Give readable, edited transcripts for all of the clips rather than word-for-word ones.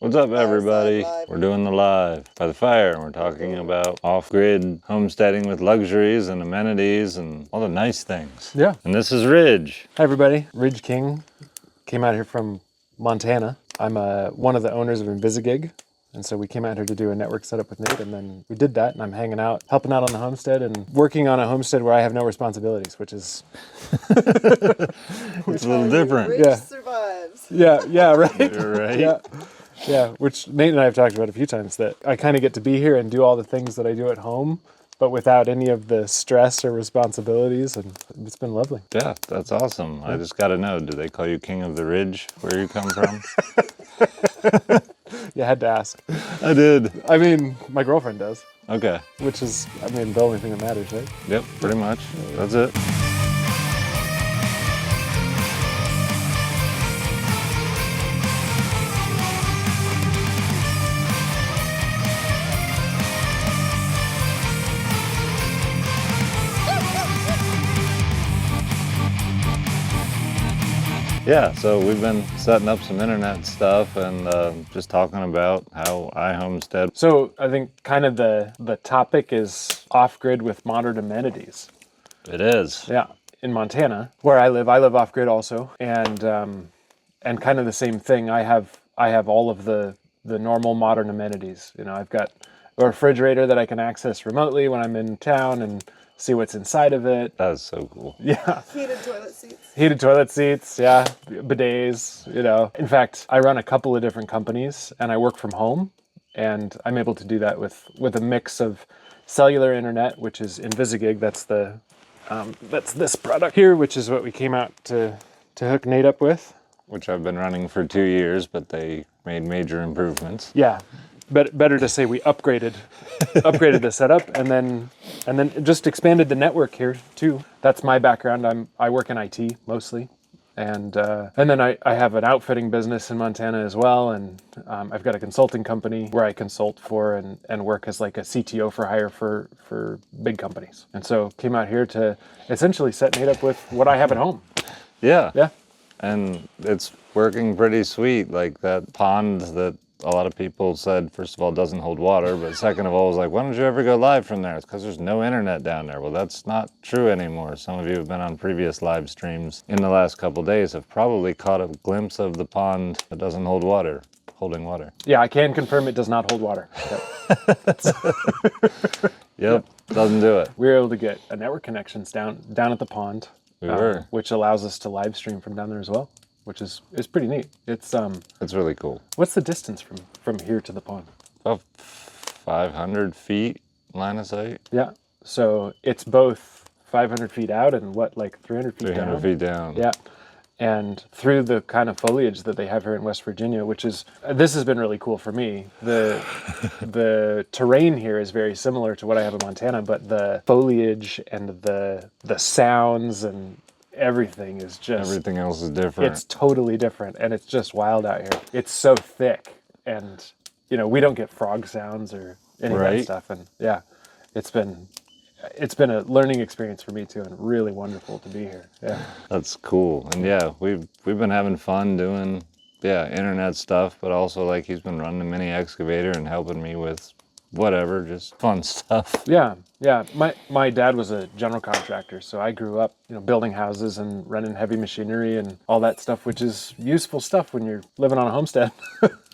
What's up, everybody? Live. We're doing the live by the fire, and we're talking about off-grid homesteading with luxuries and amenities and all the nice things. Yeah. And this is Ridge. Hi, everybody. Ridge King. Came out here from Montana. I'm one of the owners of Invisigig. And so we came out here to do a network setup with Nate, and then we did that, and I'm hanging out, helping out on the homestead, and working on a homestead where I have no responsibilities, which is... It's a little different. Ridge Yeah. survives. Yeah, right? You're right. Yeah, which Nate and I have talked about a few times, that I kind of get to be here and do all the things that I do at home, but without any of the stress or responsibilities, and it's been lovely. Yeah, that's awesome. I just got to know, do they call you King of the Ridge where you come from? You had to ask. I did. I mean, my girlfriend does, Okay. which is, I mean, the only thing that matters, right? Yep, pretty much. That's it. Yeah, so we've been setting up some internet stuff and just talking about how I homestead. So I think kind of the topic is off-grid with modern amenities. It is. Yeah, in Montana, where I live off-grid also, and kind of the same thing. I have all of the normal modern amenities. You know, I've got a refrigerator that I can access remotely when I'm in town and see what's inside of it. That's so cool. Yeah. Heated toilet seats. Heated toilet seats, yeah, bidets, you know. In fact, I run a couple of different companies and I work from home, and I'm able to do that with a mix of cellular internet, which is Invisigig. That's this product here, which is what we came out to hook Nate up with. Which I've been running for 2 years, but they made major improvements. Yeah, but better to say we upgraded the setup and then just expanded the network here too. That's my background. I work in IT mostly, and then I have an outfitting business in Montana as well, and I've got a consulting company where I consult for and work as like a CTO for hire for big companies. And so came out here to essentially set Nate up with what I have at home. Yeah. Yeah. And it's working pretty sweet. Like that pond that a lot of people said, first of all, doesn't hold water, but second of all, was like, why don't you ever go live from there? It's because there's no internet down there. Well, that's not true anymore. Some of you have been on previous live streams in the last couple days have probably caught a glimpse of the pond that doesn't hold water, holding water. Yeah, I can confirm it does not hold water. Yep, doesn't do it. We were able to get a network connections down at the pond, We were. which allows us to live stream from down there as well, which is pretty neat. It's It's really cool. what's the distance from here to the pond? About 500 feet line of sight. Yeah, so it's both 500 feet out and like 300 feet 300 down. feet down. Yeah, and through the kind of foliage that they have here in West Virginia, which is this has been really cool for me. The terrain here is very similar to what I have in Montana, but the foliage and the sounds and everything is just Everything else is different. it's totally different, and it's just wild out here. It's so thick, and you know we don't get frog sounds or any of Right. that stuff. And yeah, it's been a learning experience for me too, and really wonderful to be here. Yeah. That's cool. And yeah, we've been having fun doing internet stuff, but also like he's been running a mini excavator and helping me with whatever, just fun stuff. Yeah. My dad was a general contractor, so I grew up, you know, building houses and running heavy machinery and all that stuff, which is useful stuff when you're living on a homestead.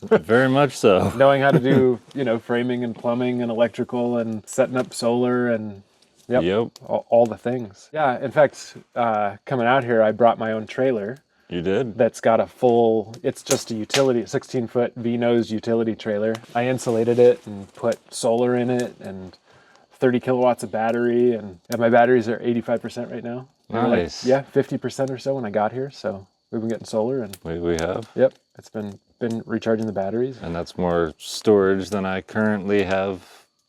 Very much so. Knowing how to do, you know, framing and plumbing and electrical and setting up solar and Yep. all the things. Yeah, in fact, coming out here, I brought my own trailer You did? that's got it's just a utility, 16-foot V-nose utility trailer. I insulated it and put solar in it and 30 kilowatts of battery, and my batteries are 85% right now. They were Nice. Like, 50% or so when I got here, so we've been getting solar, and We have. yep, it's been recharging the batteries. And that's more storage than I currently have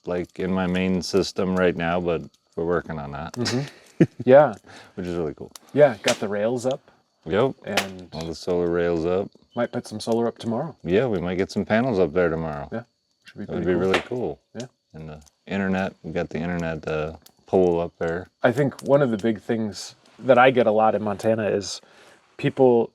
like in my main system right now, but we're working on that. Yeah, Which is really cool. yeah, got the rails up, Yep. and All the solar rails up. might put some solar up tomorrow. Yeah, we might get some panels up there tomorrow. Yeah, should be That'd pretty be cool. really cool. Yeah. And the internet, we got the internet pole up there. I think one of the big things that I get a lot in Montana is people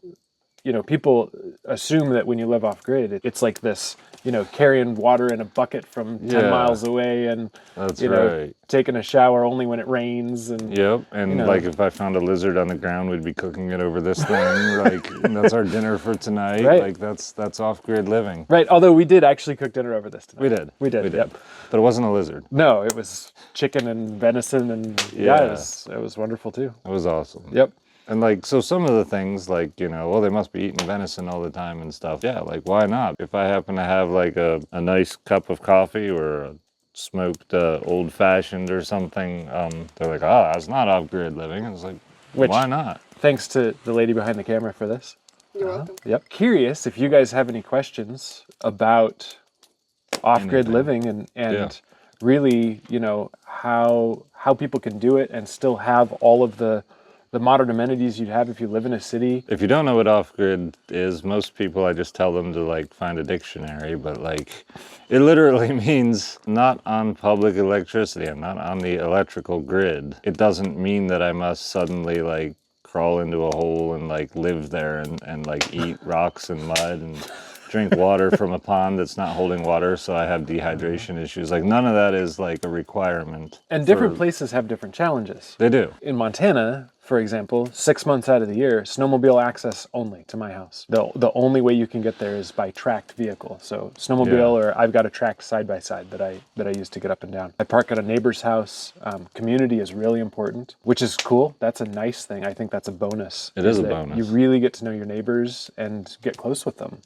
you know, people assume that when you live off grid, it's like this, you know, carrying water in a bucket from 10 Yeah. miles away and, That's you know, right. taking a shower only when it rains. And Yep, and you know. like if I found a lizard on the ground, we'd be cooking it over this thing. Like that's our dinner for tonight. Right. Like that's off-grid living. Right. Although we did actually cook dinner over this tonight. We did. We did. Yep. But it wasn't a lizard. No, it was chicken and venison, and yeah, Yeah. it was wonderful too. It was awesome. Yep. And like, so some of the things like, you know, well, they must be eating venison all the time and stuff. Yeah, like why not? If I happen to have like a nice cup of coffee or a smoked old fashioned or something, they're like, oh, that's not off-grid living. It's like, why not? Thanks to the lady behind the camera for this. You're welcome. Yep. Curious if you guys have any questions about off-grid Anything. living and Yeah. really, you know, how people can do it and still have all of the modern amenities you'd have if you live in a city. If you don't know what off-grid is, most people, I just tell them to like find a dictionary, but like it literally means not on public electricity. I'm not on the electrical grid. It doesn't mean that I must suddenly like crawl into a hole and like live there and like eat rocks and mud and drink water from a pond that's not holding water, so I have dehydration issues. Like none of that is like a requirement. And different places have different challenges. They do. In Montana, for example, 6 months out of the year, snowmobile access only to my house. The only way you can get there is by tracked vehicle. So snowmobile, or I've got a tracked side-by-side that I use to get up and down. I park at a neighbor's house. Community is really important, which is cool. That's a nice thing. I think that's a bonus. It is a that bonus. You really get to know your neighbors and get close with them,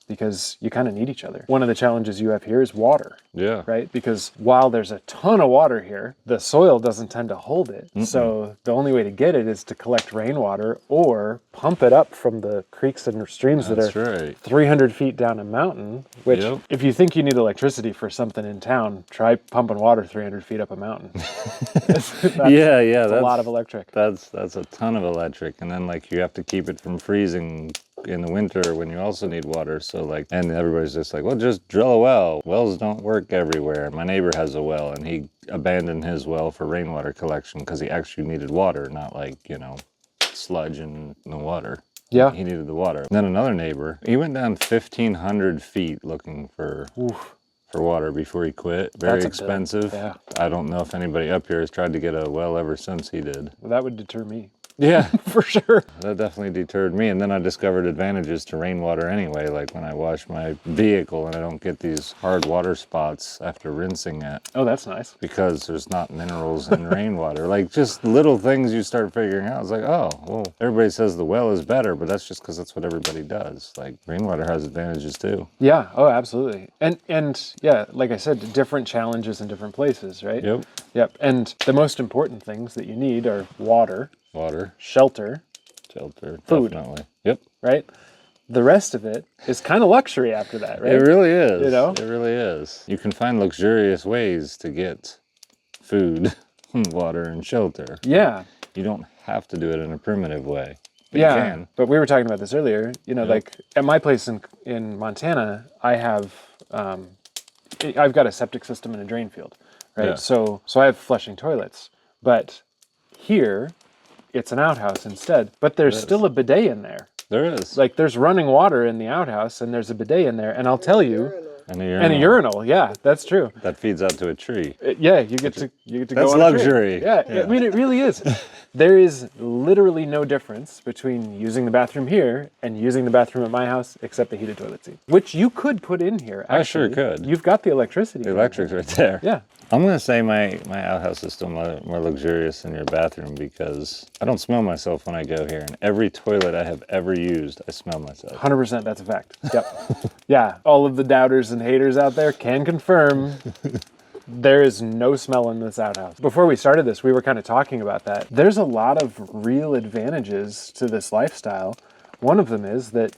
because you kind of need each other. One of the challenges you have here is water. Yeah. Right? Because while there's a ton of water here, the soil doesn't tend to hold it. So the only way to get it is to collect rainwater or pump it up from the creeks and streams That's that are right. 300 feet down a mountain, which Yep. if you think you need electricity for something in town, try pumping water 300 feet up a mountain. That's Yeah, a lot of electric. That's a ton of electric, and then like you have to keep it from freezing in the winter when you also need water. So like, and everybody's just like, well, just drill a well. Wells don't work everywhere. My neighbor has a well, and he abandoned his well for rainwater collection because he actually needed water, not like, you know, sludge in the water. Yeah. He needed the water. Then another neighbor, he went down 1,500 feet looking for water before he quit. Very That's a bill. expensive. Yeah. I don't know if anybody up here has tried to get a well ever since he did. Well, that would deter me. Yeah, For sure. that definitely deterred me. And then I discovered advantages to rainwater anyway, like when I wash my vehicle and I don't get these hard water spots after rinsing it Oh, that's nice. because there's not minerals in rainwater. Like just little things you start figuring out. It's like, oh, well, everybody says the well is better, but that's just because that's what everybody does. Like rainwater has advantages too. Yeah. Oh, absolutely. And yeah, like I said, different challenges in different places, right? Yep. Yep. And the most important things that you need are water, Water, shelter, shelter, Food. definitely. Yep. right? The rest of it is kind of luxury after that, right? It really is. You know? It really is. You can find luxurious ways to get food, water, and shelter. Yeah. You don't have to do it in a primitive way. But Yeah. you can. But we were talking about this earlier. You know, Yeah. like at my place in Montana, I have I've got a septic system and a drain field, right? Yeah. So I have flushing toilets. But here, it's an outhouse instead. But there's It is. still a bidet in there. There is. Like there's running water in the outhouse, and there's a bidet in there. And I'll tell you, and a urinal. and a urinal. Yeah, that's true. that feeds out to a tree. Yeah, you get to That's go on a trip. luxury. Yeah, Yeah. I mean it really is. There is literally no difference between using the bathroom here and using the bathroom at my house, except the heated toilet seat, which you could put in here. I sure actually. could. You've got the electricity. The electric's right there. Yeah. I'm going to say my outhouse is still more luxurious than your bathroom because I don't smell myself when I go here. And every toilet I have ever used, I smell myself. 100%, that's a fact. Yep. Yeah, all of the doubters and haters out there can confirm there is no smell in this outhouse. Before we started this, we were kind of talking about that. There's a lot of real advantages to this lifestyle. One of them is that,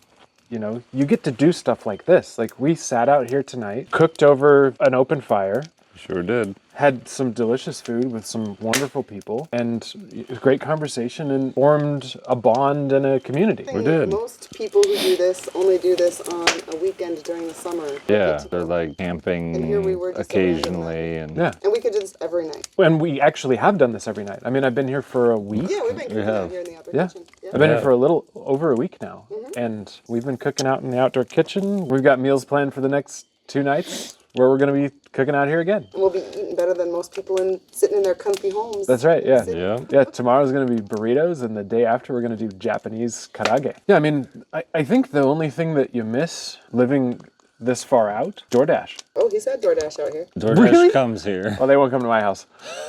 you know, you get to do stuff like this. Like we sat out here tonight, cooked over an open fire, Sure did. Had some delicious food with some wonderful people, and great conversation, and formed a bond and a community. We did. Most people who do this only do this on a weekend during the summer. Yeah, they're like camping And here we were just occasionally, and Yeah. And we could do this every night. And we actually have done this every night. I mean, I've been here for a week. Yeah, we've been cooking out have. here in the outdoor Yeah. kitchen. I've been here Yeah. for a little over a week now, and we've been cooking out in the outdoor kitchen. We've got meals planned for the next 2 nights where we're going to be cooking out here again. And we'll be eating better than most people sitting in their comfy homes. That's right, yeah. yeah. Yeah, tomorrow's going to be burritos, and the day after we're going to do Japanese karage. Yeah, I mean, I think the only thing that you miss living this far out, DoorDash. Oh, he's had DoorDash out here. DoorDash Really? comes here. Well, they won't come to my house.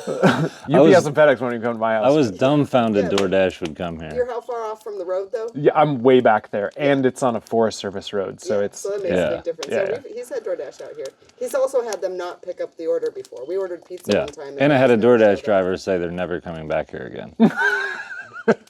UPS and FedEx won't even come to my house. I was dumbfounded Yeah. DoorDash would come here. You're how far off from the road, though? Yeah, I'm way back there, and it's on a Forest Service road, so Yeah, it's... so that makes yeah. a big difference. Yeah, So he's had DoorDash out here. He's also had them not pick up the order before. We ordered pizza Yeah, one time. and I had a it was never DoorDash showed up. driver say they're never coming back here again.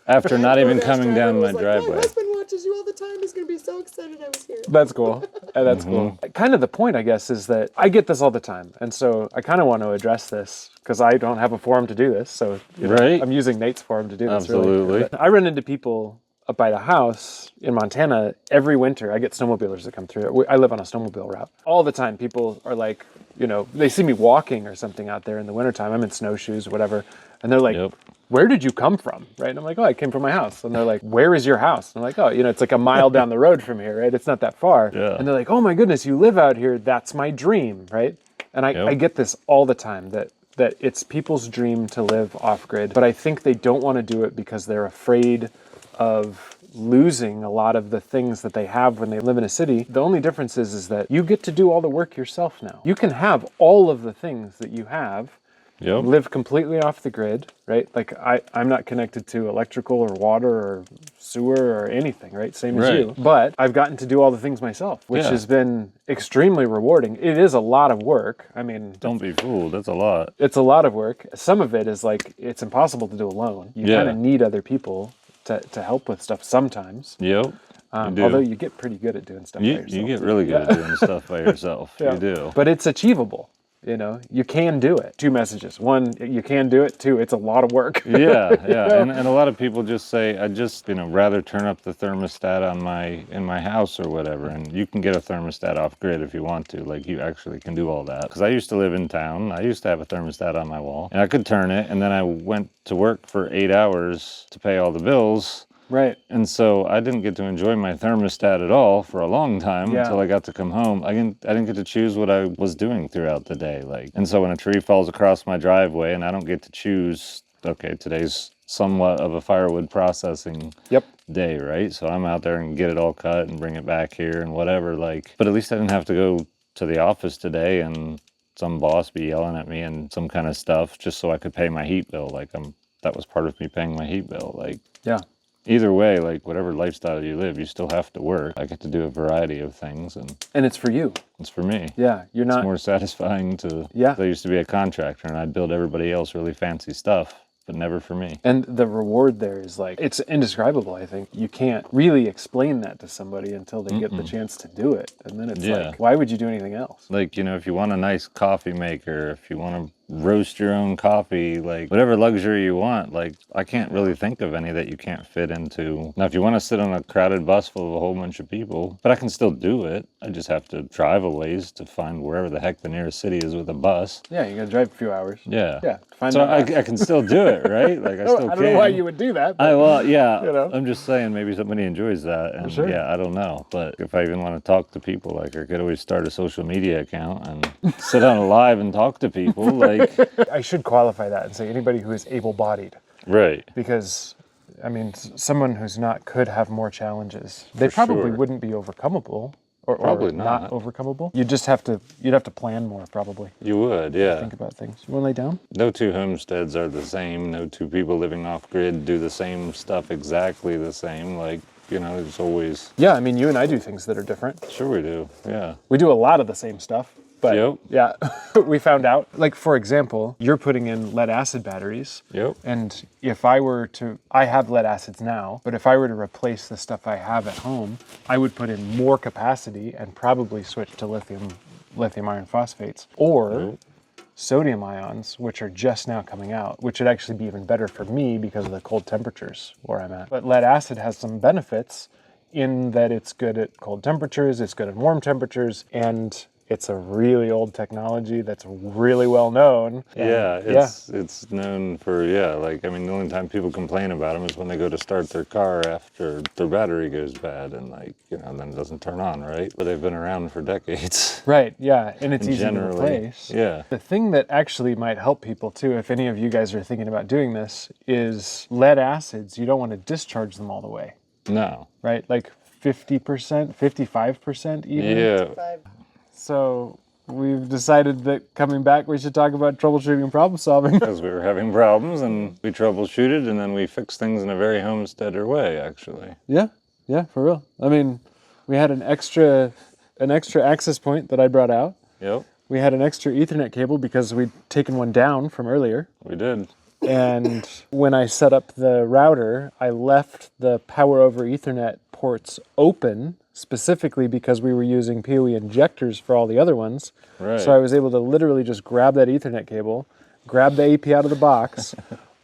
After not even DoorDash coming driver down my was like, driveway. My husband watches you all the time. He's going to be so excited I was here. That's cool. That's cool. Kind of the point, I guess, is that I get this all the time. And so I kind of want to address this because I don't have a forum to do this. So Right. I'm using Nate's forum to do this. Absolutely. Really. I run into people up by the house in Montana every winter. I get snowmobilers that come through. I live on a snowmobile route. All the time, people are like, they see me walking or something out there in the wintertime. I'm in snowshoes or whatever. And they're like, Yep. where did you come from? Right? And I'm like, oh, I came from my house. And they're like, where is your house? And I'm like, oh, it's like a mile down the road from here, right? It's not that far. Yeah. And they're like, oh my goodness, you live out here. That's my dream, right? And Yep. I get this all the time that it's people's dream to live off grid, but I think they don't want to do it because they're afraid of losing a lot of the things that they have when they live in a city. The only difference is that you get to do all the work yourself now. You can have all of the things that you have, Yep. live completely off the grid, right? Like I'm not connected to electrical or water or sewer or anything, right? Same as Right. you. But I've gotten to do all the things myself, which Yeah. has been extremely rewarding. It is a lot of work. I mean, Don't be fooled. That's a lot. it's a lot of work. Some of it is like, it's impossible to do alone. You Yeah. kind of need other people to help with stuff sometimes. Yep. You do. Although you get pretty good at doing stuff by You yourself. get really good at doing stuff by yourself. Yeah. You do. But it's achievable. You can do it. 2 messages. 1, you can do it. 2, it's a lot of work. Yeah, yeah. And a lot of people just say, I just, rather turn up the thermostat in my house or whatever. And you can get a thermostat off grid if you want to. Like, you actually can do all that. Because I used to live in town. I used to have a thermostat on my wall. And I could turn it. And then I went to work for 8 hours to pay all the bills. Right. And so I didn't get to enjoy my thermostat at all for a long time Yeah. until I got to come home. I didn't get to choose what I was doing throughout the day. And so when a tree falls across my driveway and I don't get to choose, okay, today's somewhat of a firewood processing Yep. day, right? So I'm out there and get it all cut and bring it back here and whatever. But at least I didn't have to go to the office today and some boss be yelling at me and some kind of stuff just so I could pay my heat bill. That was part of me paying my heat bill. Yeah. Either way, whatever lifestyle you live, you still have to work. I get to do a variety of things, and And it's for you. it's for me. Yeah. You're It's not. more satisfying to. Yeah. I used to be a contractor, and I'd build everybody else really fancy stuff, but never for me. And the reward there is it's indescribable, I think. You can't really explain that to somebody until they get the chance to do it. And then it's Yeah. why would you do anything else? If you want a nice coffee maker, if you want to roast your own coffee, whatever luxury you want, I can't really think of any that you can't fit into. Now, if you want to sit on a crowded bus full of a whole bunch of people, but I can still do it. I just have to drive a ways to find wherever the heck the nearest city is with a bus. Yeah, you got to drive a few hours. Yeah. Yeah. Find So that I can still do it, right? I still can. I don't know why you would do that. But Yeah. I'm just saying maybe somebody enjoys that, and Sure. yeah, I don't know. But if I even want to talk to people, I could always start a social media account and sit on a live and talk to people. I should qualify that and say anybody who is able-bodied, Right. because someone who's not could have more challenges. They probably sure. wouldn't be overcomeable or Probably not not. overcomeable. You'd have to plan more, probably. You would, yeah. Think about things. You want to lay down? No 2 homesteads are the same. No 2 people living off grid do the same stuff exactly the same. There's always. Yeah, you and I do things that are different. Sure we do, yeah. We do a lot of the same stuff, but Yep. yeah, we found out. For example, you're putting in lead acid batteries. Yep. And if I have lead acids now, but if I were to replace the stuff I have at home, I would put in more capacity and probably switch to lithium iron phosphates. Or sodium ions, which are just now coming out, which would actually be even better for me because of the cold temperatures where I'm at. But lead acid has some benefits in that it's good at cold temperatures, it's good at warm temperatures, and it's a really old technology that's really well known. And It's known for, like, I mean, the only time people complain about them is when they go to start their car after their battery goes bad and, like, then it doesn't turn on, right? But they've been around for decades. Right, yeah, and it's easy to Generally, replace. yeah. The thing that actually might help people too, if any of you guys are thinking about doing this, is lead acids, you don't want to discharge them all the way, No. right? Like 50%, 55% even. Yeah. 5. So we've decided that coming back, we should talk about troubleshooting and problem solving. Because we were having problems and we troubleshooted and then we fixed things in a very homesteader way, actually. Yeah, for real. I mean, we had an extra access point that I brought out. Yep, We had an extra Ethernet cable because we'd taken one down from earlier. we did. And when I set up the router, I left the power over Ethernet ports open, specifically because we were using PoE injectors for all the other ones. Right. So I was able to literally just grab that Ethernet cable, grab the AP out of the box,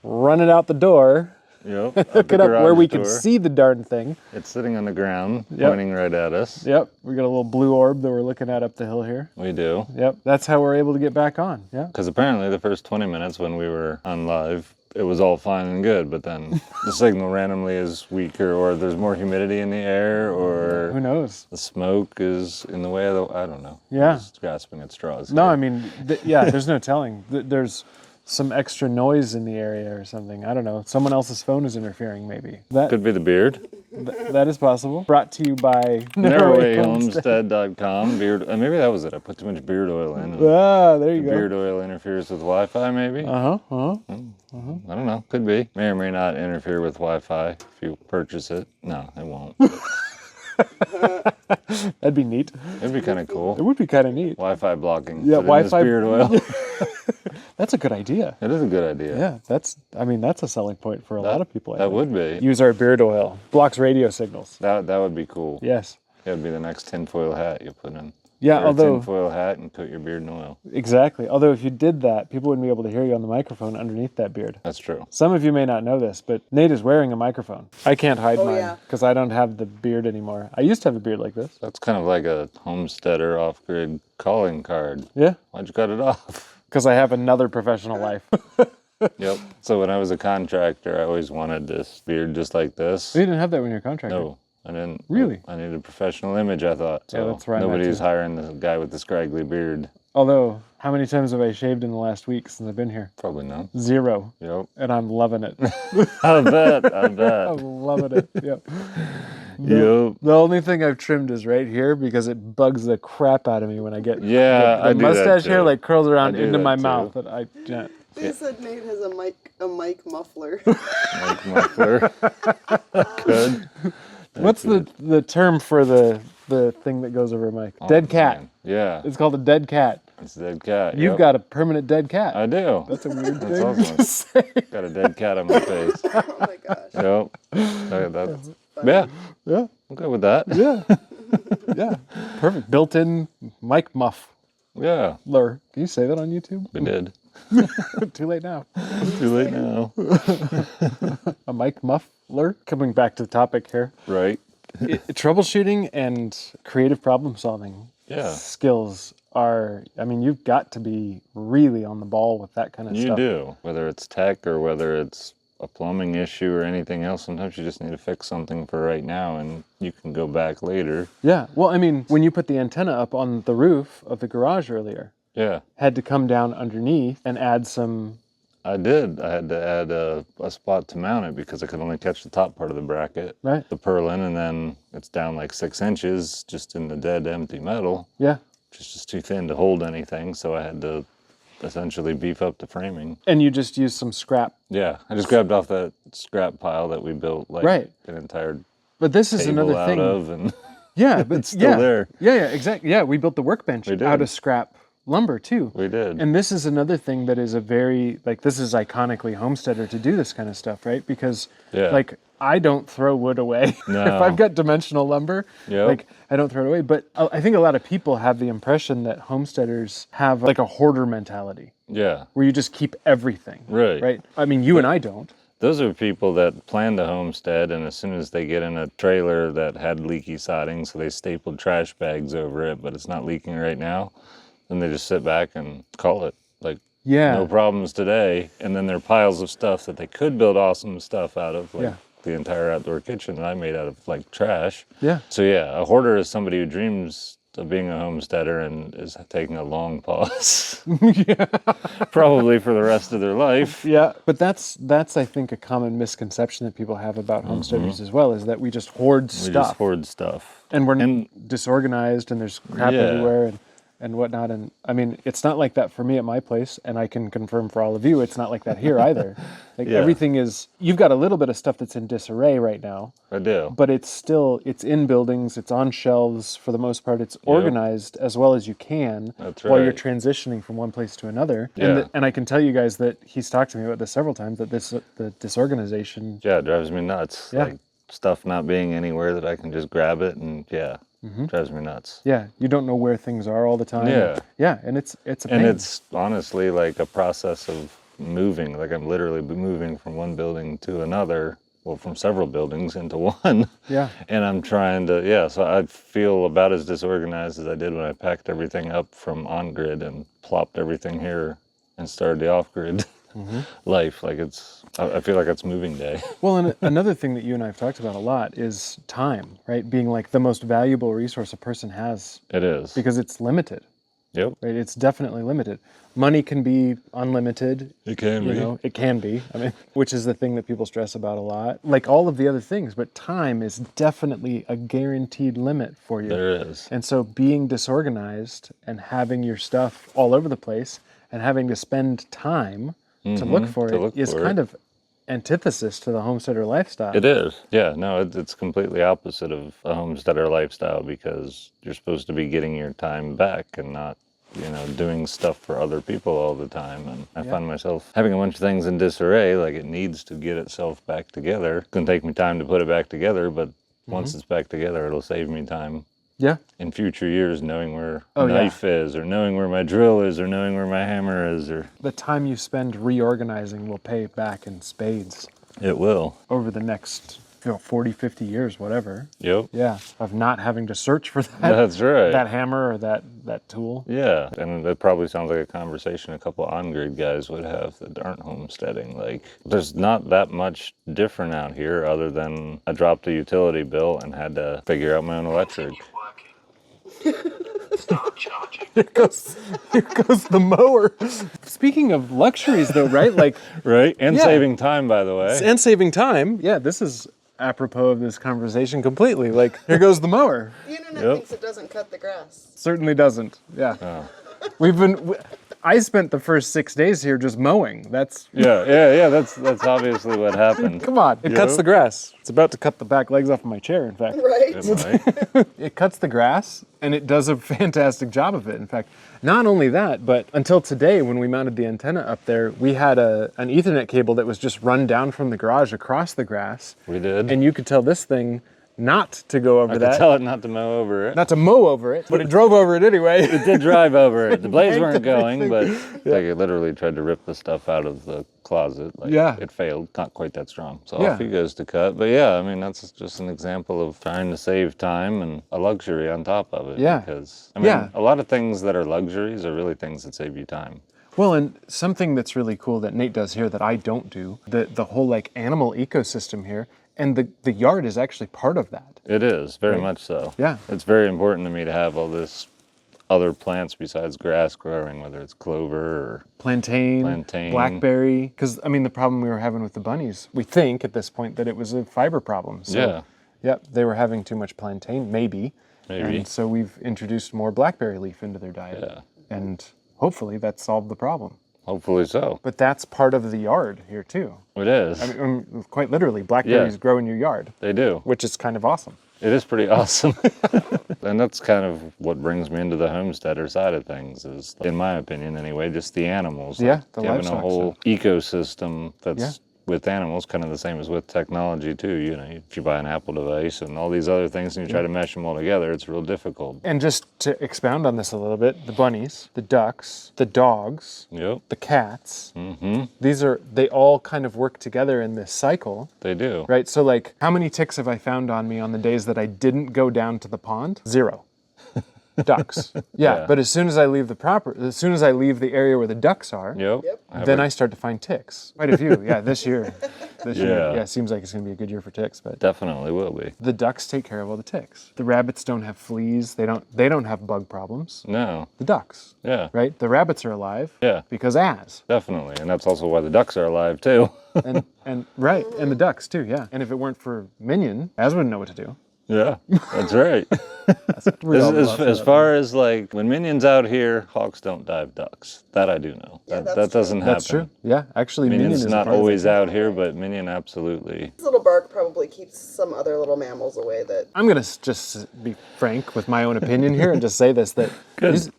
run it out the door, Yep. hook it up where we can see the darn thing. It's sitting on the ground, Yep. pointing right at us. Yep, we got a little blue orb that we're looking at up the hill here. We do. Yep, that's how we're able to get back on. Yeah. Because apparently the first 20 minutes when we were on live, it was all fine and good, but then the signal randomly is weaker, or there's more humidity in the air, or Who knows? the smoke is in the way of the, I don't know. Yeah. I'm just grasping at straws. No, here. I mean, there's no telling. There's some extra noise in the area or something. I don't know. Someone else's phone is interfering, maybe. That Could be the beard. that is possible. Brought to you by Narrowayhomestead.com. Beard. Maybe that was it. I put too much beard oil in. And Ah, there you go. beard oil interferes with Wi-Fi, maybe? Uh-huh. I don't know. Could be. May or may not interfere with Wi-Fi if you purchase it. No, it won't. That'd be neat. It'd be kind of It cool. would be kind of neat. Wi-Fi blocking. Yeah, Put in this Wi-Fi beard oil. That's a good idea. It is a good idea. Yeah, that's a selling point for a lot of people. I That think. would be. Use our beard oil. Blocks radio signals. That would be cool. Yes. That would be the next tinfoil hat you put in. Yeah, Wear a although tinfoil hat and coat your beard in oil. exactly. Although if you did that, people wouldn't be able to hear you on the microphone underneath that beard. That's true. Some of you may not know this, but Nate is wearing a microphone. I can't hide Oh, mine yeah. because I don't have the beard anymore. I used to have a beard like this. That's kind of like a homesteader off-grid calling card. Yeah, Why'd you cut it off? because I have another professional life. Yep. So when I was a contractor, I always wanted this beard just like this. You didn't have that when you're a contractor. No, I didn't. Really? I needed a professional image, I thought. So that's where I'm at, nobody's too. hiring the guy with the scraggly beard. Although, how many times have I shaved in the last week since I've been here? Probably not. 0. Yep. And I'm loving it. I bet. I I'm bet. loving it. Yep. Yep. The only thing I've trimmed is right here because it bugs the crap out of me when I get Yeah, the I do that mustache hair too. like curls around I do into that my too. mouth. That I can't. They said Nate has a mic muffler. Like muffler. Good. What's the term for the thing that goes over a mic? Dead cat. Man. Yeah. It's called a dead cat. It's a dead cat. You've Yep. got a permanent dead cat. I do. That's a weird That's thing awesome. to say. Got a dead cat on my face. Oh my gosh. Yep. That's, yeah. Yeah, I'm good with that. yeah, yeah. Perfect. Built-in mic muffler. Yeah. Can you say that on YouTube? We did. Too late now. Too late now. A mic muffler. Coming back to the topic here. Right. Troubleshooting and creative problem solving Yeah. skills are, I mean, you've got to be really on the ball with that kind of You stuff. do. Whether it's tech or whether it's a plumbing issue or anything else, sometimes you just need to fix something for right now and you can go back later. Yeah. Well, I mean, when you put the antenna up on the roof of the garage earlier, Yeah. had to come down underneath and add some. I did. I had to add a spot to mount it because I could only catch the top part of the bracket. Right. The purlin, and then it's down like 6 inches just in the dead empty metal, Yeah. which is just too thin to hold anything. So I had to essentially beef up the framing. And you just use some scrap. Yeah, I just grabbed off that scrap pile that we built like Right. an entire But this is table another out thing. of, and Yeah, but it's still there. Yeah, exactly. Yeah, we built the workbench We did. out of scrap lumber too. We did. And this is another thing that is a very, like, this is iconically Homesteader to do this kind of stuff, right? Because, Yeah. like, I don't throw wood away. No. If I've got dimensional lumber, Yep. like, I don't throw it away. But I think a lot of people have the impression that homesteaders have, like, a hoarder mentality. Yeah. where you just keep everything. Right. Right. I mean, you and I don't. Those are people that planned a homestead, and as soon as they get in a trailer that had leaky siding, so they stapled trash bags over it, but it's not leaking right now, then they just sit back and call it. Like, Yeah. no problems today. And then there are piles of stuff that they could build awesome stuff out of, like Yeah. the entire outdoor kitchen that I made out of like trash. Yeah. So yeah, a hoarder is somebody who dreams of being a homesteader and is taking a long pause. Probably for the rest of their life. Yeah. But that's I think a common misconception that people have about homesteaders as well, is that we just hoard We stuff. just hoard stuff. And we're And- disorganized, and there's crap Yeah. everywhere and whatnot. And I mean, it's not like that for me at my place, and I can confirm for all of you, it's not like that here either. Like Yeah. everything is, you've got a little bit of stuff that's in disarray right now, I do. but it's in buildings, it's on shelves for the most part, it's organized as well as you can That's while you're right. transitioning from one place to another. Yeah. And I can tell you guys that he's talked to me about this several times, that the disorganization. Yeah, it drives me nuts. Yeah. Like stuff not being anywhere that I can just grab it, and drives me nuts. Yeah, you don't know where things are all the time. Yeah. Yeah, and it's a pain. And it's honestly like a process of moving. Like I'm literally moving from one building to another, well, from several buildings into one. Yeah. And I'm trying to, so I feel about as disorganized as I did when I packed everything up from on-grid and plopped everything here and started the off-grid life. Like I feel like it's moving day. Well, and another thing that you and I have talked about a lot is time, right? Being like the most valuable resource a person has, It is. because it's limited, Yep. right? It's definitely limited. Money can be unlimited. It can You be. know, it can be. I mean, which is the thing that people stress about a lot. Like all of the other things, but time is definitely a guaranteed limit for you. There is. And so being disorganized and having your stuff all over the place and having to spend time to look for it is kind of antithesis to the homesteader lifestyle. It is. Yeah, no, it's completely opposite of a homesteader lifestyle, because you're supposed to be getting your time back and not, doing stuff for other people all the time. And I find myself having a bunch of things in disarray, like it needs to get itself back together. It's going to take me time to put it back together, but once it's back together, it'll save me time Yeah. in future years, knowing where Oh, a yeah. knife is, or knowing where my drill is, or knowing where my hammer is, or The time you spend reorganizing will pay back in spades it will. over the next 40, 50 years, whatever. Yep. Yeah. Of not having to search for that, That's right. that hammer or that tool. Yeah, and that probably sounds like a conversation a couple on-grid guys would have that aren't homesteading. Like, there's not that much different out here other than I dropped a utility bill and had to figure out my own electric. Start charging. Here goes the mower. Speaking of luxuries, though, right? Like, Right? And Yeah. saving time, by the way. and saving time. Yeah, this is apropos of this conversation completely. Like, here goes the mower. The internet Yep. thinks it doesn't cut the grass. Certainly doesn't. Yeah. I spent the first 6 days here just mowing. That's, Yeah, that's obviously what happened. come on. It cuts the grass. It's about to cut the back legs off of my chair, in fact. Right? It might. It cuts the grass, and it does a fantastic job of it. In fact, not only that, but until today, when we mounted the antenna up there, we had an Ethernet cable that was just run down from the garage across the grass. We did. And you could tell this thing not to go over I that. could tell it not to mow over it. Not to mow over it, but it drove over it anyway. It did drive over it. The blades Yanked weren't going, everything. but like it literally tried to rip the stuff out of the closet. Like, Yeah. it failed. Not quite that strong. So Yeah. off he goes to cut. But yeah, I mean, that's just an example of trying to save time and a luxury on top of it. Yeah. Because, I mean, Yeah. a lot of things that are luxuries are really things that save you time. Well, and something that's really cool that Nate does here that I don't do, the whole like animal ecosystem here, and the yard is actually part of that. It is, very much so. Yeah. It's very important to me to have all this other plants besides grass growing, whether it's clover or Plantain, blackberry. Because, I mean, the problem we were having with the bunnies, we think at this point that it was a fiber problem. So, Yeah. Yep, they were having too much plantain, maybe. Maybe. And so we've introduced more blackberry leaf into their diet. Yeah. And hopefully that solved the problem. Hopefully so. But that's part of the yard here too. It is. I mean, quite literally, blackberries grow in your yard, They do. which is kind of awesome. It is pretty awesome. And that's kind of what brings me into the homesteader side of things is, in my opinion anyway, just the animals. Yeah, Like, the having a livestock whole ecosystem that's with animals, kind of the same as with technology too. You know, if you buy an Apple device and all these other things and you try to mesh them all together, it's real difficult. And just to expound on this a little bit, the bunnies, the ducks, the dogs, Yep. the cats, Mm-hmm. they all kind of work together in this cycle, They do. right? So like, how many ticks have I found on me on the days that I didn't go down to the pond? 0. Ducks. Yeah, Yeah. but as soon as I leave the area where the ducks are, Yep. Yep. then I start to find ticks. Quite a few. Yeah, this year. Yeah. Yeah, it seems like it's going to be a good year for ticks, but Definitely will be. the ducks take care of all the ticks. The rabbits don't have fleas. They don't have bug problems. No. The ducks, Yeah. right? The rabbits are alive Yeah. because as. Definitely. And that's also why the ducks are alive too. And right, and the ducks too, yeah. And if it weren't for Minion, Az wouldn't know what to do. Yeah, that's right. We all As, love as that. far as like when Minion's out here, hawks don't dive ducks. That I do know. Yeah, that that's doesn't happen. That's true. Yeah, actually, Minion Minion's is a not part of always it. out here, but Minion absolutely. His little bark probably keeps some other little mammals away that. I'm gonna just be frank with my own opinion here and just say this: that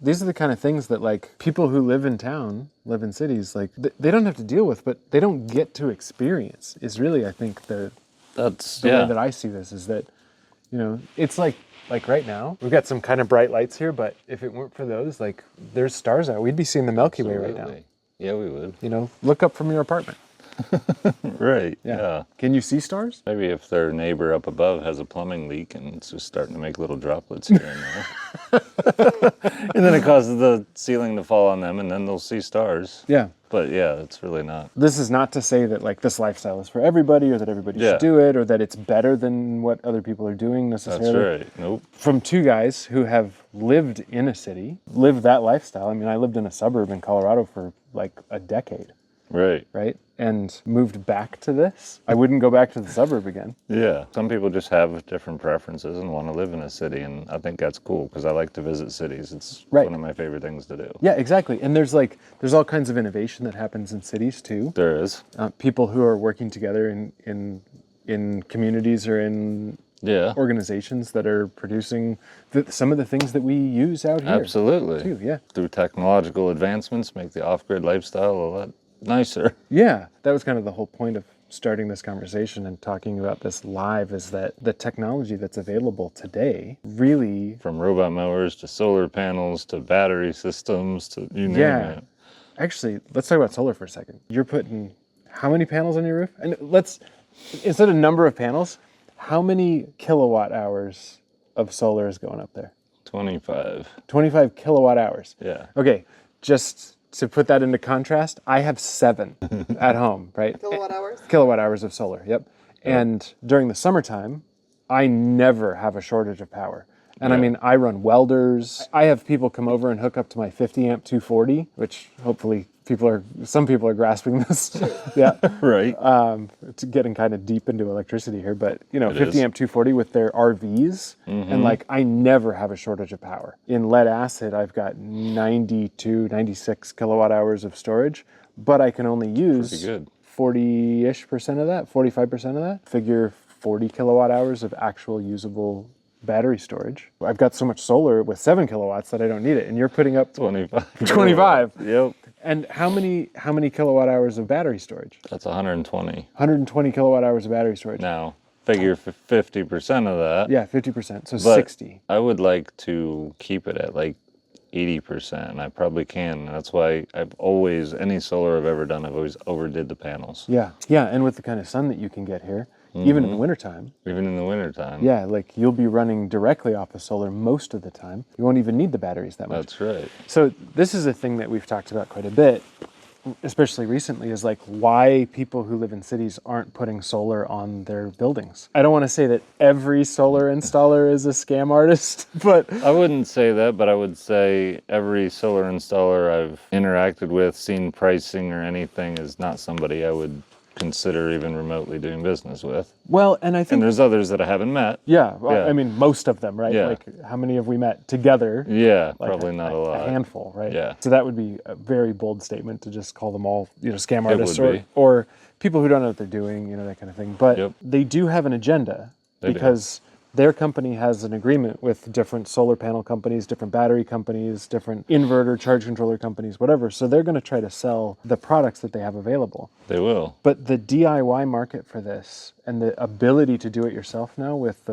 these are the kind of things that like people who live in town, live in cities, like they don't have to deal with, but they don't get to experience. Is really, I think, the That's way that I see this is that, you know, it's like right now we've got some kind of bright lights here, but if it weren't for those, like there's stars out, we'd be seeing the Milky Way right now. Absolutely. Yeah, we would. You know, look up from your apartment. Right. Yeah. Can you see stars? Maybe if their neighbor up above has a plumbing leak and it's just starting to make little droplets here and there. And then it causes the ceiling to fall on them and then they'll see stars. Yeah. But yeah, it's really not. This is not to say that like this lifestyle is for everybody or that everybody Yeah. should do it or that it's better than what other people are doing necessarily. That's right. Nope. From two guys who have lived in a city, lived that lifestyle. I mean, I lived in a suburb in Colorado for like a decade, Right. right? And moved back to this. I wouldn't go back to the suburb again. Yeah. Some people just have different preferences and want to live in a city, and I think that's cool because I like to visit cities. It's Right. one of my favorite things to do. Yeah, exactly. And there's all kinds of innovation that happens in cities too. There is. People who are working together in communities or in Yeah. organizations that are producing some of the things that we use out here. Absolutely. Too, yeah. Through technological advancements, make the off-grid lifestyle a lot nicer. Yeah, that was kind of the whole point of starting this conversation and talking about this live is that the technology that's available today really, From robot mowers to solar panels to battery systems to you name yeah. it. Actually, let's talk about solar for a second. You're putting how many panels on your roof? And instead of number of panels, how many kilowatt hours of solar is going up there? 25. 25 kilowatt hours. Yeah. Okay, just to put that into contrast, I have 7 at home, right? Kilowatt hours? Kilowatt hours of solar, yep. And during the summertime, I never have a shortage of power. And I Yeah. mean, I run welders. I have people come over and hook up to my 50 amp 240, which hopefully some people are grasping this. Yeah. Right. It's getting kind of deep into electricity here, but you know, It 50 is. amp 240 with their RVs, and like I never have a shortage of power. In lead acid, I've got 96 kilowatt hours of storage, but I can only Pretty use good. 40-ish% of that, 45% of that. Figure 40 kilowatt hours of actual usable battery storage. I've got so much solar with 7 kilowatts that I don't need it, and you're putting up 25. 25. Yep. And how many kilowatt hours of battery storage? That's 120. 120 kilowatt hours of battery storage. Now, figure 50% of that. Yeah, 50%. So But 60. I would like to keep it at like 80%, and I probably can. And that's why any solar I've ever done, I've always overdid the panels. Yeah. Yeah, and with the kind of sun that you can get here, even in the wintertime, Even in the wintertime. yeah, like you'll be running directly off of solar most of the time. You won't even need the batteries that much. That's right. So this is a thing that we've talked about quite a bit, especially recently, is like why people who live in cities aren't putting solar on their buildings. I don't want to say that every solar installer is a scam artist, but I wouldn't say that, but I would say every solar installer I've interacted with, seen pricing or anything, is not somebody I would consider even remotely doing business with. well, and I And think there's others that I haven't met. yeah, well, Yeah. I mean most of them, right? Yeah. Like how many have we met together? Yeah, Like probably not a lot. A handful, right? Yeah. So that would be a very bold statement to just call them all, scam It artists would be. or people who don't know what they're doing, that kind of thing. But Yep. they do have an agenda They do. because Their company has an agreement with different solar panel companies, different battery companies, different inverter, charge controller companies, whatever. So they're going to try to sell the products that they have available. They will. But the DIY market for this and the ability to do it yourself now with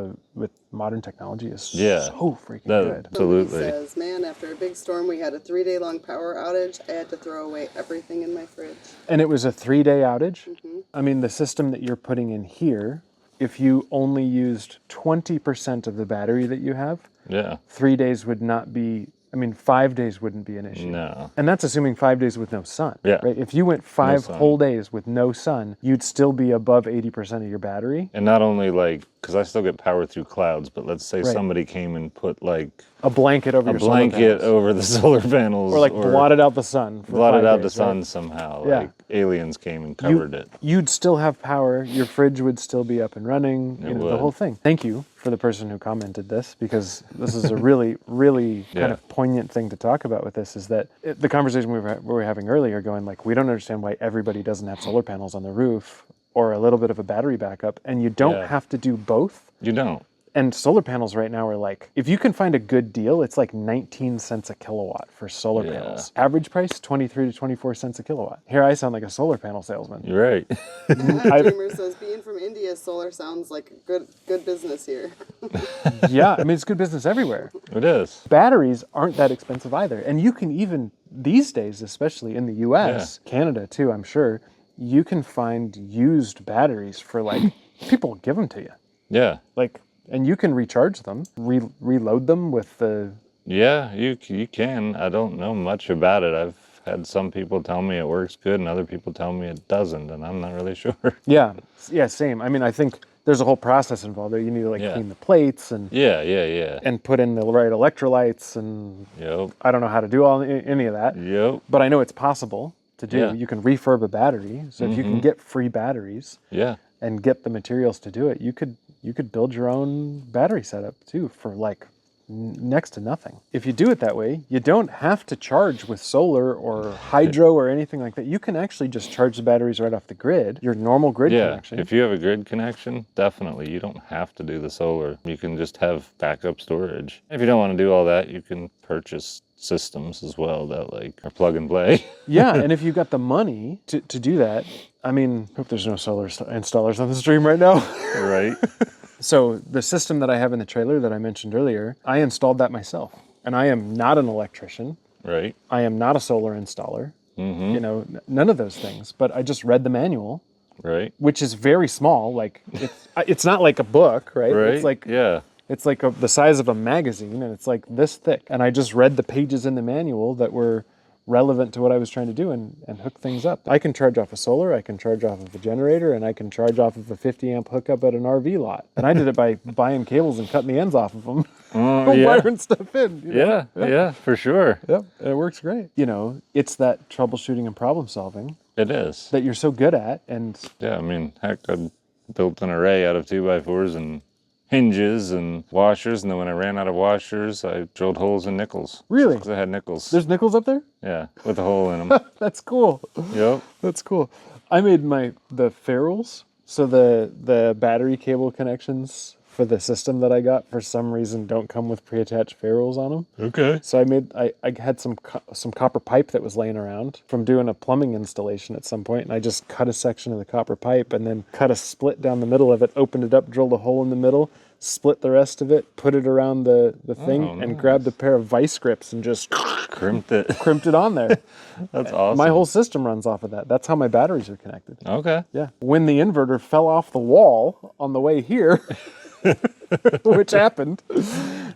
modern technology is so freaking good. Absolutely. Somebody says, man, after a big storm, we had a 3-day long power outage. I had to throw away everything in my fridge. And it was a 3-day outage. I mean, the system that you're putting in here, if you only used 20% of the battery that you have, 3 days would not be, 5 days wouldn't be an issue. No. And that's assuming 5 days with no sun. Yeah. Right? If you went 5 whole days with no sun, you'd still be above 80% of your battery. And not only because I still get power through clouds, but let's say somebody came and put a blanket over your solar panels. over the solar panels. Or blotted out the sun. Blotted out the sun somehow. Yeah. Like aliens came and covered it. You'd still have power. Your fridge would still be up and running. The whole thing. Thank you for the person who commented this, because this is a really, really kind of poignant thing to talk about with this, is that the conversation we were having earlier going we don't understand why everybody doesn't have solar panels on the roof or a little bit of a battery backup, and you don't have to do both. You don't. And solar panels right now are if you can find a good deal, it's 19 cents a kilowatt for solar panels. Average price, 23 to 24 cents a kilowatt. Here I sound like a solar panel salesman. You're right. Dreamer says, being from India, solar sounds like good business here. Yeah, it's good business everywhere. It is. Batteries aren't that expensive either. And you can even, these days, especially in the US, Canada too, I'm sure, you can find used batteries for people give them to you. Yeah. And you can recharge them, reload them with the... Yeah, you can. I don't know much about it. I've had some people tell me it works good and other people tell me it doesn't, and I'm not really sure. Yeah, same. I think there's a whole process involved there. You need to clean the plates and... Yeah. And put in the right electrolytes and... Yep. I don't know how to do any of that. Yep. But I know it's possible to do. Yeah. You can refurb a battery. So if you can get free batteries and get the materials to do it, you could build your own battery setup too for next to nothing. If you do it that way, you don't have to charge with solar or hydro or anything like that. You can actually just charge the batteries right off the grid, your normal grid connection. If you have a grid connection, definitely. You don't have to do the solar. You can just have backup storage. If you don't want to do all that, you can purchase systems as well that are plug and play. Yeah, and if you've got the money to do that, hope there's no solar installers on the stream right now. Right. So the system that I have in the trailer that I mentioned earlier, I installed that myself. And I am not an electrician. Right. I am not a solar installer. None of those things. But I just read the manual. Right. Which is very small. It's not like a book, right? Right. It's the size of a magazine, and it's this thick. And I just read the pages in the manual that were relevant to what I was trying to do and hook things up. I can charge off a solar, I can charge off of a generator, and I can charge off of a 50 amp hookup at an RV lot. And I did it by buying cables and cutting the ends off of them, wiring stuff in. Yeah, for sure. Yep, it works great. It's that troubleshooting and problem solving. It is. That you're so good at. And yeah, heck, I built an array out of 2x4s and hinges and washers, and then when I ran out of washers, I drilled holes in nickels. Really? Because I had nickels. There's nickels up there? Yeah, with a hole in them. That's cool. Yep. That's cool. I made the ferrules, so the battery cable connections for the system that I got for some reason don't come with pre-attached ferrules on them. Okay. So I had some copper pipe that was laying around from doing a plumbing installation at some point, and I just cut a section of the copper pipe and then cut a split down the middle of it, opened it up, drilled a hole in the middle, split the rest of it, put it around the thing, and grabbed a pair of vice grips and just crimped it on there. That's awesome. My whole system runs off of that. That's how my batteries are connected. Okay. Yeah. When the inverter fell off the wall on the way here, which happened,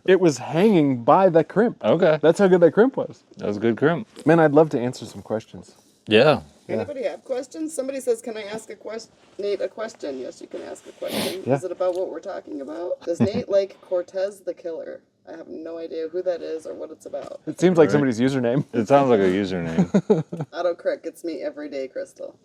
it was hanging by the crimp. Okay. That's how good that crimp was. That was a good crimp. Man, I'd love to answer some questions. Yeah. Anybody have questions? Somebody says, can I ask Nate a question? Yes, you can ask a question. Yeah. Is it about what we're talking about? Does Nate like Cortez the Killer? I have no idea who that is or what it's about. It seems like somebody's username. It sounds like a username. Autocorrect gets me every day, Crystal.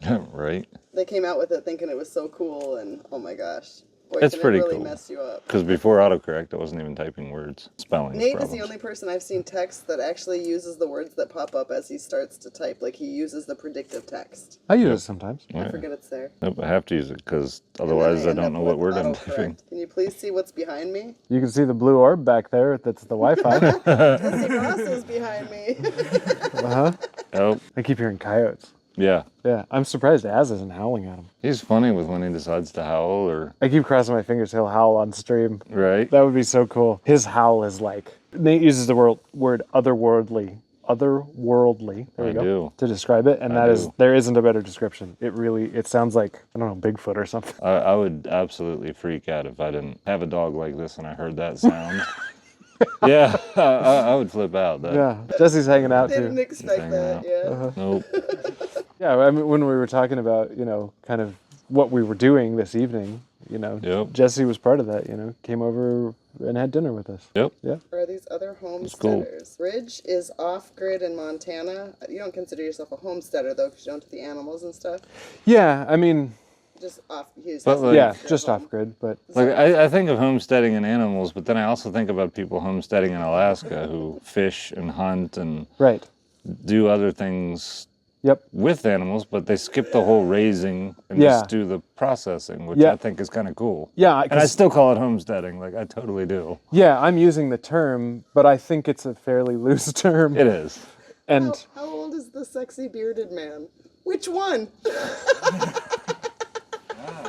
Right. They came out with it thinking it was so cool, and oh my gosh. Boy, It's can pretty it really cool. mess you up. Because before autocorrect, I wasn't even typing words. Spelling Nate problems. is the only person I've seen text that actually uses the words that pop up as he starts to type. Like he uses the predictive text. I use it sometimes. Yeah. I forget it's there. Nope, I have to use it because And then otherwise I end don't up know what with word I'm typing. autocorrect. Can you please see what's behind me? You can see the blue orb back there. That's the Wi-Fi. Jesse Ross is behind me. Oh, I keep hearing coyotes. yeah. Yeah, I'm surprised Az isn't howling at him. He's funny with when he decides to howl or, I keep crossing my fingers he'll howl on stream. right? That would be so cool. His howl is like, Nate uses the word otherworldly. Otherworldly. There we I go. do. To describe it, and I that is do. there isn't a better description. It sounds like, I don't know, Bigfoot or something. I would absolutely freak out if I didn't have a dog like this and I heard that sound. Yeah, I would flip out. Yeah, Jesse's hanging out Didn't too. expect hanging that, out. yeah. Nope. Yeah, I mean, when we were talking about, kind of what we were doing this evening, Yep. Jesse was part of that, came over and had dinner with us. Yep. Yeah. Are these other cool. homesteaders? Ridge is off-grid in Montana. You don't consider yourself a homesteader, though, because you don't do the animals and stuff. Yeah, I mean, Just off. He But, like- yeah, just off grid, but Like I think of homesteading and animals, but then I also think about people homesteading in Alaska who fish and hunt and right. do other things Yep. with animals, but they skip the whole raising and Yeah. just do the processing, which Yeah. I think is kind of cool. Yeah, And I still call it homesteading, like I totally do. yeah, I'm using the term, but I think it's a fairly loose term. It is. And How old is the sexy bearded man? Which one?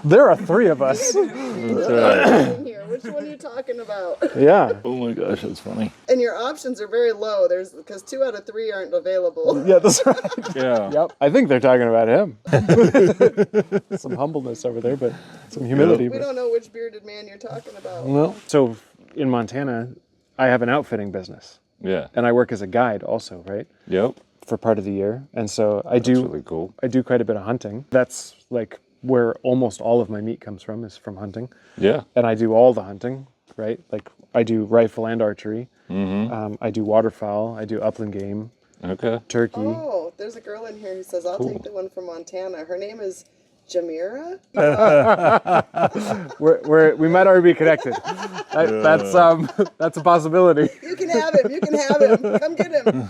there are three of us. That's right. In here. Which one are you talking about? Yeah. Oh my gosh, that's funny. And your options are very low. There's because 2 out of 3 aren't available. Yeah, that's right. Yeah. Yep. I think they're talking about him. Some humbleness over there, but some humility. We don't know which bearded man you're talking about. Well, so in Montana, I have an outfitting business, Yeah. and I work as a guide also, right? Yep. For part of the year, and so I That's do really cool. I do quite a bit of hunting. That's like where almost all of my meat comes from, is from hunting. Yeah. And I do all the hunting, right? Like I do rifle and archery. Mm-hmm. I do waterfowl. I do upland game, Okay. turkey. Oh, there's a girl in here who says, I'll take the one from Montana. Her name is Jamira? We might already be connected. That's a possibility. You can have him. You can have him. Come get him.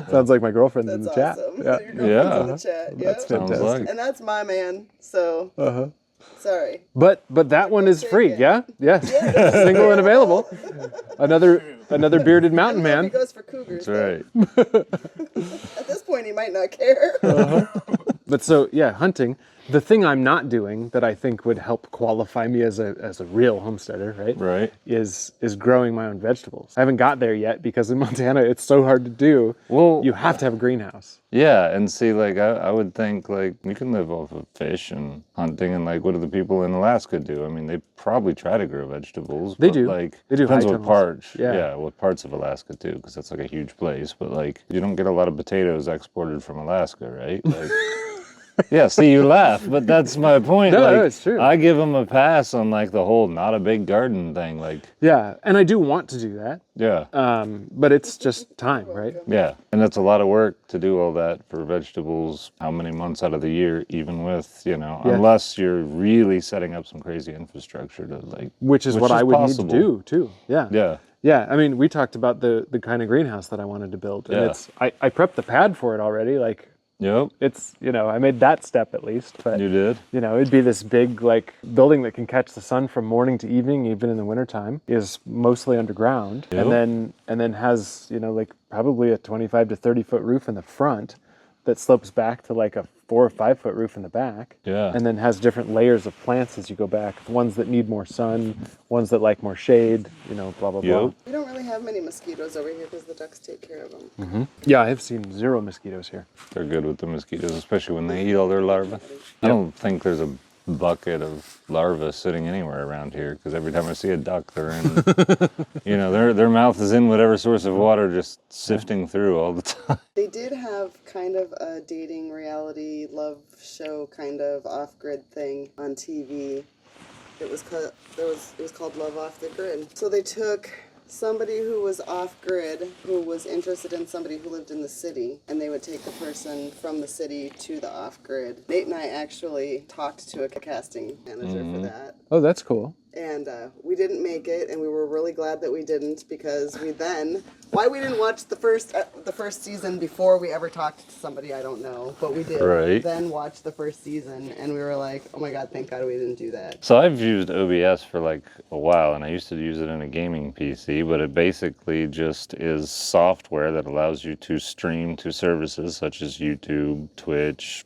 Sounds like my girlfriend's in That's the chat. awesome. Yeah. Your girlfriend's Yeah. in the chat. That's Yep. Sounds fantastic. like. And that's my man. So, sorry. But that one is free. Take it. Yeah. Yes. Single and available. Another bearded mountain I don't know if man. he goes for cougars. That's though. right. At this point, he might not care. But so yeah, hunting. The thing I'm not doing that I think would help qualify me as a real homesteader, right? Right. Is growing my own vegetables. I haven't got there yet because in Montana it's so hard to do. Well, You have to have a greenhouse. yeah, and see, like, I would think, like, you can live off of fish and hunting, and, like, what do the people in Alaska do? I mean, they probably try to grow vegetables. They but, do. Like, They do depends high what tunnels. parts. Yeah. Yeah, what parts of Alaska, too, because that's, like, a huge place. But, like, you don't get a lot of potatoes exported from Alaska, right? Like, yeah, see, you laugh, but that's my point. No, like, no, it's true. I give them a pass on, like, the whole not a big garden thing. Like, Yeah, and I do want to do that, yeah. but it's just time, right? Yeah, and that's a lot of work to do all that for vegetables, how many months out of the year, even with, Yeah. unless you're really setting up some crazy infrastructure to like, Which is what I would possible. need to do too. Yeah. Yeah, Yeah, I mean, we talked about the kind of greenhouse that I wanted to build, and Yeah. I prepped the pad for it already. Like yep, it's I made that step at least, but you did. it'd be this big like building that can catch the sun from morning to evening, even in the wintertime, is mostly underground, Yep. and then has like probably a 25 to 30 foot roof in the front that slopes back to like a 4 or 5 foot roof in the back. Yeah. And then has different layers of plants as you go back. Ones that need more sun, ones that like more shade, blah, blah, blah. Yep. We don't really have many mosquitoes over here because the ducks take care of them. Yeah, I've seen 0 mosquitoes here. They're good with the mosquitoes, especially when they eat all their larvae. I don't think there's a bucket of larvae sitting anywhere around here because every time I see a duck, they're in, their mouth is in whatever source of water, just sifting through all the time. They did have kind of a dating reality love show kind of off-grid thing on TV. It was called Love Off the Grid. So they took somebody who was off-grid, who was interested in somebody who lived in the city, and they would take the person from the city to the off-grid. Nate and I actually talked to a casting manager for that. Oh, that's cool. And we didn't make it, and we were really glad that we didn't, because we then, why we didn't watch the first season before we ever talked to somebody, I don't know, but we did Right. then watch the first season, and we were like, oh my god, thank god we didn't do that. So I've used OBS for like a while, and I used to use it in a gaming PC, but it basically just is software that allows you to stream to services such as YouTube, Twitch,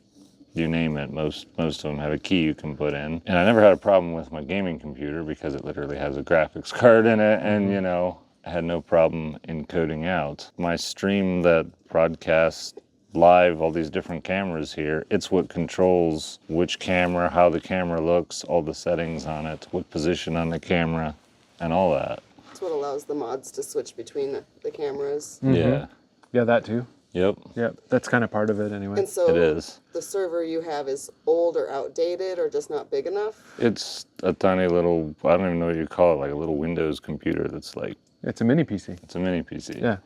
you name it. Most of them have a key you can put in. And I never had a problem with my gaming computer because it literally has a graphics card in it, and you know, I had no problem encoding out. My stream that broadcasts live all these different cameras here, it's what controls which camera, how the camera looks, all the settings on it, what position on the camera, and all that. That's what allows the mods to switch between the cameras. Yeah. Yeah, that too. Yep. Yep, that's kind of part of it anyway. And so It is. the server you have is old or outdated or just not big enough? It's a tiny little, I don't even know what you call it, like a little Windows computer that's like, It's a mini PC. it's a mini PC. Yeah.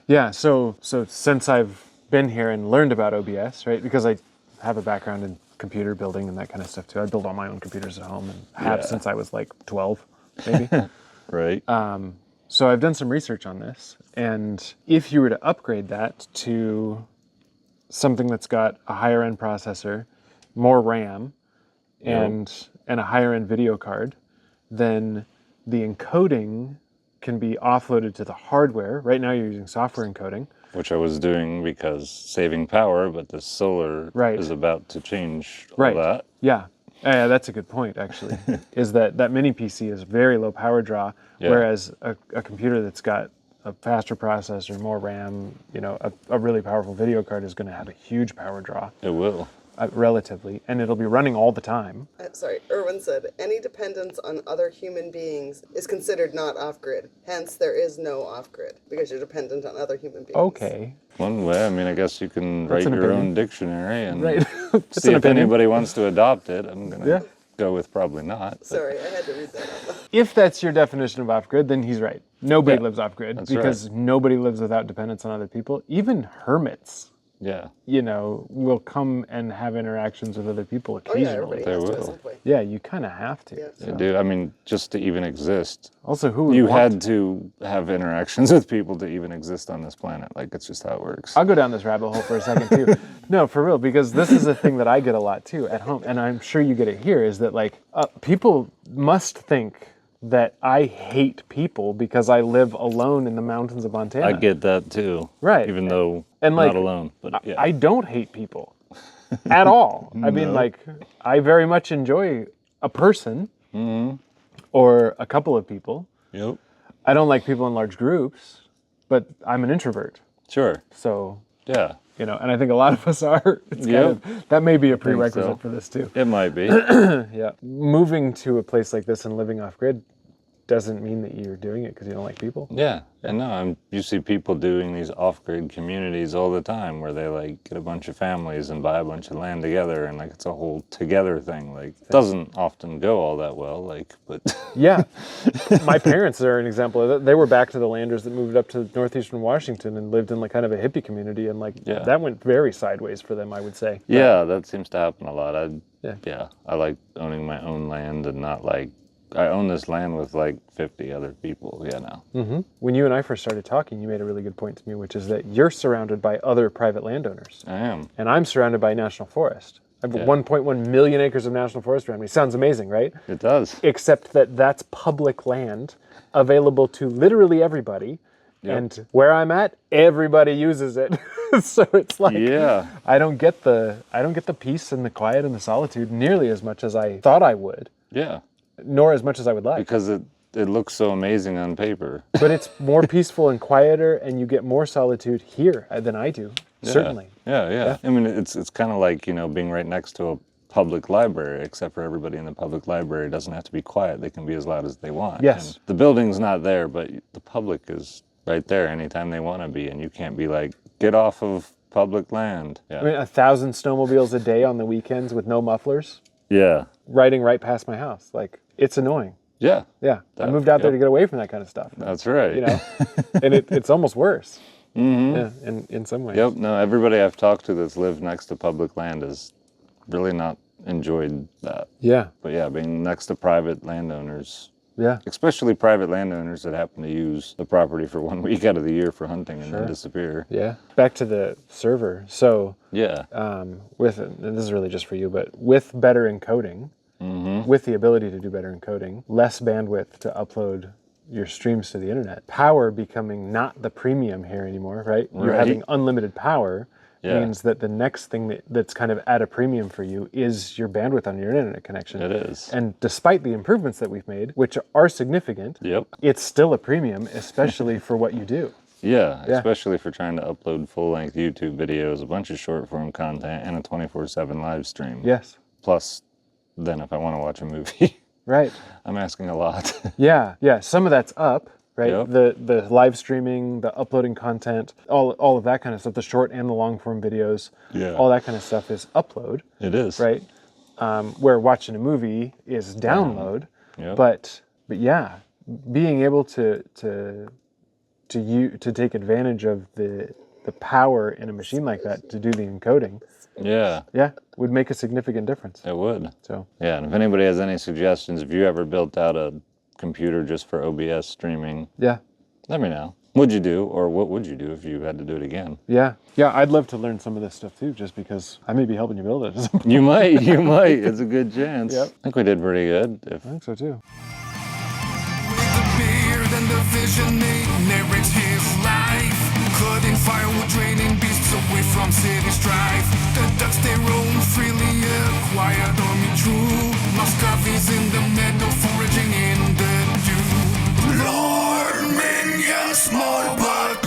Yeah, so since I've been here and learned about OBS, right, because I have a background in computer building and that kind of stuff too. I build all my own computers at home and have Yeah. since I was like 12, maybe. Right. So I've done some research on this, and if you were to upgrade that to something that's got a higher end processor, more RAM, and a higher end video card, then the encoding can be offloaded to the hardware. Right now you're using software encoding. Which I was doing because saving power, but the solar Right. is about to change all Right. that. Yeah. Yeah, that's a good point, actually, is that mini PC is very low power draw, Yeah. whereas a computer that's got a faster processor, more RAM, you know, a really powerful video card is going to have a huge power draw, It will. relatively, and it'll be running all the time. Sorry, Irwin said, any dependence on other human beings is considered not off-grid. Hence, there is no off-grid, because you're dependent on other human beings. Okay. One way, I mean, I guess you can That's write an your opinion. own dictionary and Right. That's see an if opinion. anybody wants to adopt it. I'm going to Yeah. go with probably not. but- Sorry, I had to read that out loud. If that's your definition of off-grid, then he's right. Nobody Yeah, lives off-grid that's because nobody lives without dependence on other people. Even hermits, Yeah. you know, will come and have interactions with other people Oh yeah, occasionally. everybody They has to will. at some point. Yeah, you kind of have to. Yeah. They do. I mean, just to even exist. Also, who would You want had to have interactions with people to even exist on this planet. Like, it's just how it works. I'll go down this rabbit hole for a second too. No, for real, because this is a thing that I get a lot too at home, and I'm sure you get it here. Is that like people must think that I hate people because I live alone in the mountains of Montana. I get that too. Right. Even though And, I'm like, not alone. But yeah. I don't hate people at all. I mean, No. like, I very much enjoy a person or a couple of people. Yep. I don't like people in large groups, but I'm an introvert. Sure. So, Yeah. you know, and I think a lot of us are. It's Yep. kind of, that may be a prerequisite so. for this too. It might be. Yeah. Moving to a place like this and living off grid doesn't mean that you're doing it because you don't like people. Yeah, and no, you see people doing these off-grid communities all the time where they like get a bunch of families and buy a bunch of land together, and like it's a whole together thing. Like, it doesn't often go all that well, like, but Yeah. My parents are an example of that. They were back to the landers that moved up to northeastern Washington and lived in like kind of a hippie community, and like Yeah. that went very sideways for them, I would say. yeah, that seems to happen a lot. Yeah. I like owning my own land and not like, I own this land with like 50 other people, you know. When you and I first started talking, you made a really good point to me, which is that you're surrounded by other private landowners, I am. and I'm surrounded by national forest. I have Yeah. 1.1 million acres of national forest around me. Sounds amazing, right? It does. Except that that's public land available to literally everybody. Yep. And where I'm at, everybody uses it. So it's like Yeah. I don't get the peace and the quiet and the solitude nearly as much as I thought I would, Yeah. nor as much as I would like. Because it looks so amazing on paper. But it's more peaceful and quieter, and you get more solitude here than I do. Yeah. Certainly. Yeah. I mean, it's kind of like, you know, being right next to a public library, except for everybody in the public library doesn't have to be quiet. They can be as loud as they want. Yes. And the building's not there, but the public is right there anytime they want to be, and you can't be like, get off of public land. Yeah. I mean, 1,000 snowmobiles a day on the weekends with no mufflers, Yeah. riding right past my house. Like, it's annoying. Yeah, Yeah, I moved out there to get away from that kind of stuff. that's right. You know, and it's almost worse. Yeah, in some ways. Yep. No, everybody I've talked to that's lived next to public land has really not enjoyed that. Yeah, But yeah, being next to private landowners, yeah, especially private landowners that happen to use the property for 1 week out of the year for hunting and then disappear. yeah. Back to the server. So Yeah. with, and this is really just for you, but with better encoding, with the ability to do better encoding, less bandwidth to upload your streams to the internet, power becoming not the premium here anymore, right? You're having unlimited power. Means that the next thing that's kind of at a premium for you is your bandwidth on your internet connection. It is. And despite the improvements that we've made, which are significant, it's still a premium, especially for what you do. Yeah, especially for trying to upload full-length YouTube videos, a bunch of short-form content, and a 24/7 live stream. Yes. Plus, then if I want to watch a movie, Right. I'm asking a lot. Yeah. Some of that's up. Right, Yep. the live streaming, the uploading content, all of that kind of stuff, the short and the long form videos, all that kind of stuff is upload. It is. Right, where watching a movie is download. But yeah, being able to take advantage of the power in a machine like that to do the encoding. Yeah, would make a significant difference. It would. So yeah, and if anybody has any suggestions, if you ever built out a computer just for OBS streaming, let me know. What'd you do, or what would you do if you had to do it again? Yeah, I'd love to learn some of this stuff too, just because I may be helping you build it. You might. It's a good chance. Yep. I think we did pretty good. I think so too. With the beard and the vision, he narrates his life. Cutting firewood, draining beasts away from city strife. The ducks they roam freely, a quiet army true. Muscovies in the meadow, foraging in the dew. Lord, minion, small but